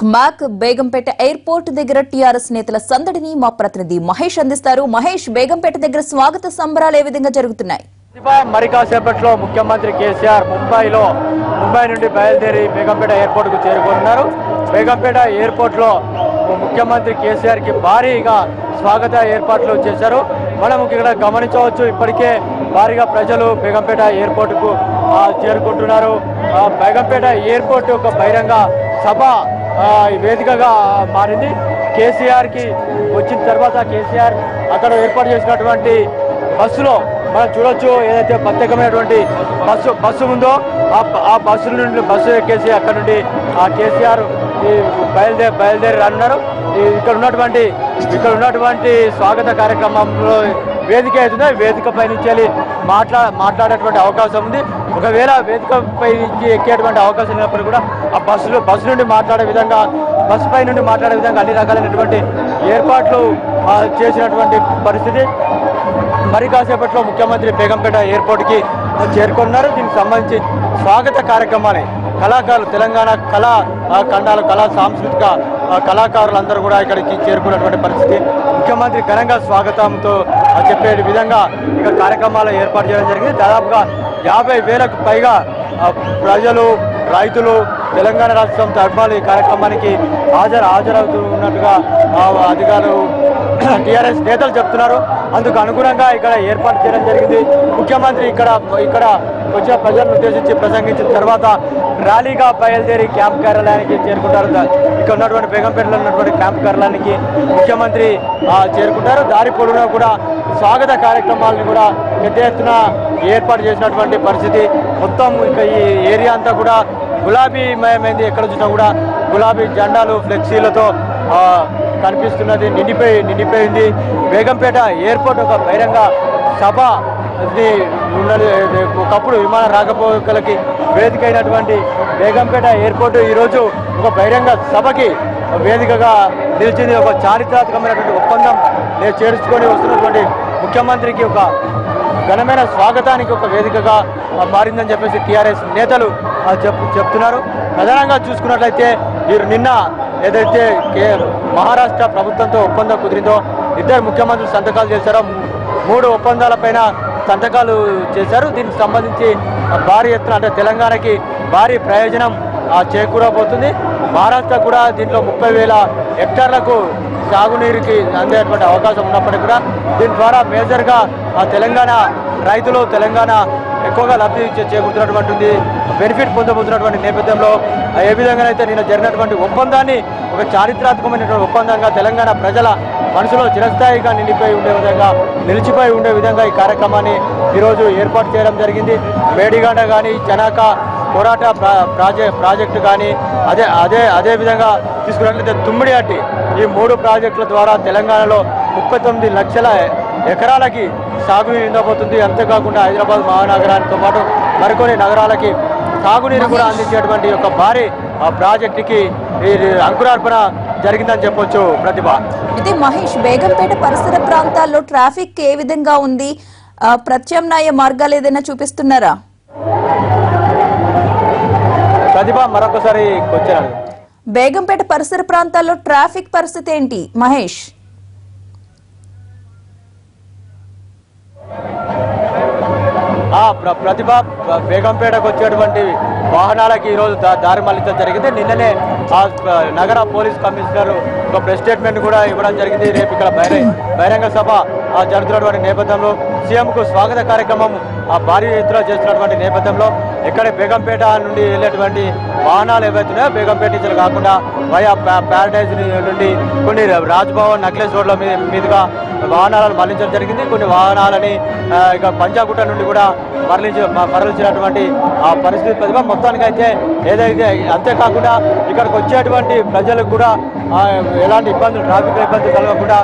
Welcome back. Begumpet airport దగ్గర టీఆర్ఎస్ నేతల సందడిని మా ప్రతినిధి మహేష్ అందిస్తారు. మహేష్, బేగంపేట దగ్గర స్వాగత సంబరాలు ఏ విధంగా జరుగుతున్నాయి? మరి కాసేపట్లో ముఖ్యమంత్రి కేసీఆర్ ముంబై నుండి బయలుదేరి బేగంపేట ఎయిర్పోర్ట్ కు చేరుకున్నారు. బేగంపేట ఎయిర్పోర్ట్ లో ముఖ్యమంత్రి కేసీఆర్ కి భారీగా స్వాగత ఏర్పాట్లు చేశారు. మనం ఇక్కడ గమనించవచ్చు, ఇప్పటికే భారీగా ప్రజలు బేగంపేట ఎయిర్పోర్ట్ కు చేరుకుంటున్నారు. బేగంపేట ఎయిర్పోర్ట్ ఒక బహిరంగ సభ వేదికగా మారింది. కేసీఆర్ కి వచ్చిన తర్వాత కేసీఆర్ అక్కడ ఏర్పాటు చేసినటువంటి బస్సులో మనం చూడొచ్చు, ఏదైతే ప్రత్యేకమైనటువంటి బస్సు ఉందో ఆ బస్సు ఎక్కేసి అక్కడ నుండి ఆ కేసీఆర్ బయలుదేరి రానున్నారు. ఇక్కడ ఉన్నటువంటి స్వాగత కార్యక్రమంలో వేదిక అవుతుంది. వేదిక పై నుంచి వెళ్ళి మాట్లాడేటువంటి అవకాశం ఉంది. ఒకవేళ వేదిక పై నుంచి ఎక్కేటువంటి అవకాశం ఉన్నప్పుడు కూడా ఆ బస్సు నుండి మాట్లాడే విధంగా, బస్సు పై నుండి మాట్లాడే విధంగా అన్ని రకాలైనటువంటి ఏర్పాట్లు చేసినటువంటి పరిస్థితి. మరి కాసేపట్లో ముఖ్యమంత్రి బేగంపేట ఎయిర్పోర్ట్కి చేరుకున్నారు. దీనికి సంబంధించి స్వాగత కార్యక్రమాన్ని కళాకారులు, తెలంగాణ కళా ఖండాలు, సాంస్కృతిక కళాకారులందరూ కూడా ఇక్కడికి చేరుకున్నటువంటి పరిస్థితి. ముఖ్యమంత్రి ఘనంగా స్వాగతంతో చెప్పే విధంగా ఇక కార్యక్రమాలు ఏర్పాటు చేయడం జరిగింది. దాదాపుగా 50,000కు పైగా ప్రజలు, రైతులు, తెలంగాణ రాష్ట్రం అభిమానులు ఈ కార్యక్రమానికి హాజరవుతున్నట్టుగా అధికారులు, టీఆర్ఎస్ నేతలు చెప్తున్నారు. అందుకు అనుగుణంగా ఇక్కడ ఏర్పాటు చేయడం జరిగింది. ముఖ్యమంత్రి ఇక్కడ వచ్చిన ప్రజలను ఉద్దేశించి ప్రసంగించిన తర్వాత ర్యాలీగా బయలుదేరి క్యాంప్ కార్యాలయానికి చేరుకుంటారు. ఇక్కడ ఉన్నటువంటి బేగంపేటలో ఉన్నటువంటి క్యాంప్ కార్యాలయానికి ముఖ్యమంత్రి చేరుకుంటారు. దారి పొడవునా కూడా స్వాగత కార్యక్రమాలను కూడా పెద్ద ఎత్తున ఏర్పాటు చేసినటువంటి పరిస్థితి. మొత్తం ఇక ఈ ఏరియా అంతా కూడా గులాబీమయమైంది. ఎక్కడ చూసినా కూడా గులాబీ జెండాలు, ఫ్లెక్సీలతో కనిపిస్తున్నది, నిండిపోయింది. బేగంపేట ఎయిర్పోర్ట్ ఒక బహిరంగ సభ ఉన్నది. ఒకప్పుడు విమాన రాకపోకలకి వేదిక అయినటువంటి బేగంపేట ఎయిర్పోర్ట్ ఈరోజు ఒక బహిరంగ సభకి వేదికగా నిలిచింది. ఒక చారిత్రాత్మకమైనటువంటి ఒప్పందం చేర్చుకొని వస్తున్నటువంటి ముఖ్యమంత్రికి ఒక ఘనమైన స్వాగతానికి ఒక వేదికగా మారిందని చెప్పేసి టీఆర్ఎస్ నేతలు చెప్తున్నారు. ప్రధానంగా చూసుకున్నట్లయితే నిన్న ఏదైతే మహారాష్ట్ర ప్రభుత్వంతో ఒప్పందం కుదిరిందో, ఇద్దరు ముఖ్యమంత్రులు సంతకాలు చేశారో, 3 ఒప్పందాలపైన సంతకాలు చేశారు. దీనికి సంబంధించి భారీ ఎత్తున, అంటే తెలంగాణకి భారీ ప్రయోజనం చేకూరబోతుంది. మహారాష్ట్ర కూడా దీంట్లో 30,000 హెక్టార్లకు సాగునీరుకి అందేటువంటి అవకాశం ఉన్నప్పటికీ కూడా దీని ద్వారా మేజర్గా తెలంగాణ రైతులు, తెలంగాణ ఎక్కువగా లబ్ధి చేకూరుతున్నటువంటి బెనిఫిట్ పొందబోతున్నటువంటి నేపథ్యంలో ఏ విధంగానైతే నిన్న జరిగినటువంటి ఒప్పందాన్ని ఒక చారిత్రాత్మకమైనటువంటి ఒప్పందంగా తెలంగాణ ప్రజల మనసులో చిరస్థాయిగా నిలిచిపోయి ఉండే విధంగా ఈ కార్యక్రమాన్ని ఈరోజు ఏర్పాటు చేయడం జరిగింది. మేడిగడ్డ కానీ, జనాక పోరాట ప్రాజెక్టు కానీ, అదే విధంగా తీసుకున్నట్లయితే తుమ్మిడిహట్టి, ఈ 3 ప్రాజెక్టుల ద్వారా తెలంగాణలో 39 లక్షల ఎకరాలకి సాగునీరు అందబోతుంది. అంతేకాకుండా హైదరాబాద్ మహానగరానితో పాటు మరికొన్ని నగరాలకి సాగునీరు కూడా అందించేటువంటి ఒక భారీ ప్రాజెక్టుకి అంకురార్పణ జరిగిందని చెప్పొచ్చు. ప్రతిభ, అయితే మహేష్, బేగంపేట పరిసర ప్రాంతాల్లో ట్రాఫిక్ ఏ విధంగా ఉంది? ప్రత్యామ్నాయ మార్గాలు ఏదైనా చూపిస్తున్నారా? ప్రతిభ, మరొకసారి వచ్చారు. బేగంపేట పరిసర ప్రాంతాల్లో ట్రాఫిక్ పరిస్థితి ఏంటి మహేష్? ప్రతిభ, బేగంపేటకు వచ్చేటువంటి వాహనాలకి ఈరోజు దారి మళ్లించడం జరిగింది. నిన్ననే నగర పోలీస్ కమిషనర్ ఒక ప్రెస్ స్టేట్మెంట్ కూడా ఇవ్వడం జరిగింది. రేపు ఇక్కడ బహిరంగ సభ జరుగుతున్నటువంటి నేపథ్యంలో సీఎంకు స్వాగత కార్యక్రమం భారీ ఎత్తున చేస్తున్నటువంటి నేపథ్యంలో ఇక్కడ బేగంపేట నుండి వెళ్ళేటువంటి వాహనాలు ఏవైతున్నాయో బేగంపేట నుంచి కాకుండా వయా ప్యారడైజ్ నుండి కొన్ని రాజ్భవన్, నక్లెస్ రోడ్ల మీదుగా వాహనాలను మళ్లించడం జరిగింది. కొన్ని వాహనాలని ఇక పంజాగుట్ట నుండి కూడా మరలించినటువంటి పరిస్థితి. ప్రతిభ, మొత్తానికి అయితే ఏదైతే అంతేకాకుండా ఇక్కడికి వచ్చేటువంటి ప్రజలకు కూడా ఎలాంటి ఇబ్బందులు, ట్రాఫిక్ ఇబ్బందులు కలగకుండా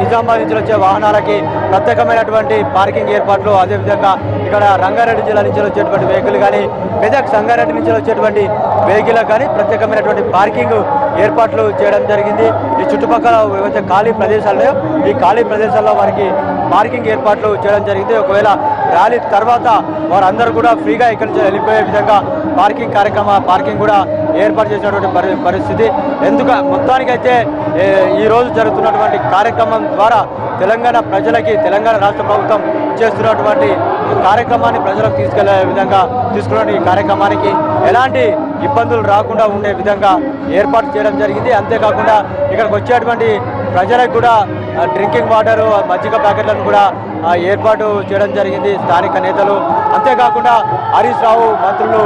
నిజామాబాద్ నుంచి వచ్చే వాహనాలకి ప్రత్యేకమైనటువంటి పార్కింగ్ ఏర్పాట్లు, అదేవిధంగా ఇక్కడ రంగారెడ్డి జిల్లా నుంచి వచ్చేటువంటి వెహికల్ కానీ, మెదక్ సంగారెడ్డి నుంచి వచ్చేటువంటి వెహికల్ కానీ ప్రత్యేకమైనటువంటి పార్కింగ్ ఏర్పాట్లు చేయడం జరిగింది. ఈ చుట్టుపక్కల ఏవైతే ఖాళీ ప్రదేశాలు, ఈ ఖాళీ ప్రదేశాల్లో వారికి పార్కింగ్ ఏర్పాట్లు చేయడం జరిగింది. ఒకవేళ ర్యాలీ తర్వాత వారందరూ కూడా ఫ్రీగా ఇక్కడి నుంచి వెళ్ళిపోయే విధంగా పార్కింగ్ కూడా ఏర్పాటు చేసినటువంటి పరిస్థితి. మొత్తానికైతే ఈ రోజు జరుగుతున్నటువంటి కార్యక్రమం ద్వారా తెలంగాణ ప్రజలకి తెలంగాణ రాష్ట్ర ప్రభుత్వం చేస్తున్నటువంటి కార్యక్రమాన్ని ప్రజలకు తీసుకెళ్లే విధంగా తీసుకున్న ఈ కార్యక్రమానికి ఎలాంటి ఇబ్బందులు రాకుండా ఉండే విధంగా ఏర్పాటు చేయడం జరిగింది. అంతేకాకుండా ఇక్కడికి వచ్చేటువంటి ప్రజలకు కూడా డ్రింకింగ్ వాటర్, మజ్జిగ ప్యాకెట్లను కూడా ఏర్పాటు చేయడం జరిగింది స్థానిక నేతలు. అంతేకాకుండా హరీష్ రావు మంత్రులు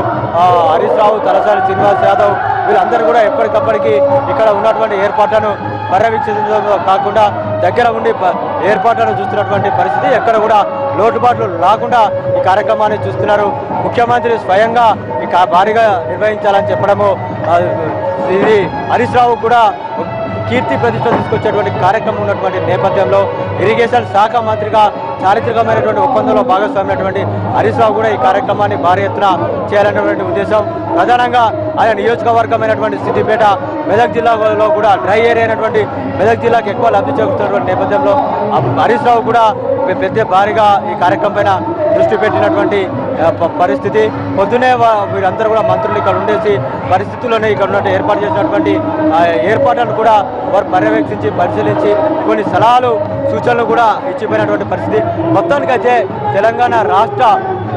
హరీష్ రావు, తలసాని శ్రీనివాస్ యాదవ్ వీళ్ళందరూ కూడా ఎప్పటికప్పటికి ఇక్కడ ఉన్నటువంటి ఏర్పాట్లను పర్యవేక్షించడం కాకుండా దగ్గర ఉండి ఏర్పాట్లను చూస్తున్నటువంటి పరిస్థితి. ఎక్కడ కూడా లోటుపాట్లు రాకుండా ఈ కార్యక్రమాన్ని చూస్తున్నారు. ముఖ్యమంత్రి స్వయంగా ఈ భారీగా నిర్వహించాలని చెప్పడము ఇది హరీష్ రావు కూడా కీర్తి ప్రతిష్ట తీసుకొచ్చేటువంటి కార్యక్రమం ఉన్నటువంటి నేపథ్యంలో ఇరిగేషన్ శాఖ మంత్రిగా చారిత్రకమైనటువంటి ఒప్పందంలో భాగస్వామైనటువంటి హరీష్ రావు కూడా ఈ కార్యక్రమాన్ని భారీ ఎత్తున చేయాలనేటువంటి ఉద్దేశం. ప్రధానంగా ఆయన నియోజకవర్గమైనటువంటి సిద్దిపేట, మెదక్ జిల్లాలో కూడా డ్రై ఏరియా అయినటువంటి మెదక్ జిల్లాకు ఎక్కువ లబ్ధి చేకూరుతున్నటువంటి నేపథ్యంలో హరీష్ రావు కూడా పెద్ద భారీగా ఈ కార్యక్రమం పైన దృష్టి పెట్టినటువంటి పరిస్థితి. పొద్దునే వీరందరూ కూడా మంత్రులు ఇక్కడ ఉండేసి పరిస్థితుల్లోనే ఇక్కడ ఉన్నట్టు ఏర్పాటు చేసినటువంటి ఏర్పాట్లను కూడా వారు పర్యవేక్షించి పరిశీలించి కొన్ని సలహాలు సూచనలు కూడా ఇచ్చిపోయినటువంటి పరిస్థితి. మొత్తానికైతే తెలంగాణ రాష్ట్ర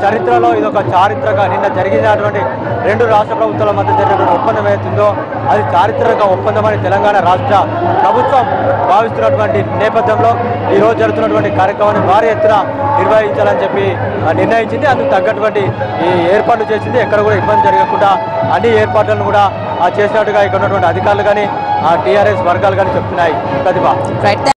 చరిత్రలో ఇదొక చారిత్రక నిన్న జరిగినటువంటి రెండు రాష్ట్ర ప్రభుత్వాల మధ్య జరిగినటువంటి ఒప్పందం ఏదైతుందో అది చారిత్రక ఒప్పందమని తెలంగాణ రాష్ట్ర ప్రభుత్వం భావిస్తున్నటువంటి నేపథ్యంలో ఈరోజు జరుగుతున్నటువంటి కార్యక్రమాన్ని భారీ ఎత్తున నిర్వహించాలని చెప్పి నిర్ణయించింది. అందుకు తగ్గటువంటి ఈ ఏర్పాట్లు చేసింది. ఎక్కడ కూడా ఇబ్బంది జరగకుండా అన్ని ఏర్పాట్లను కూడా చేసినట్టుగా ఇక్కడ ఉన్నటువంటి అధికారులు కానీ టీఆర్ఎస్ వర్గాలు కానీ చెప్తున్నాయి. ప్రతిభ.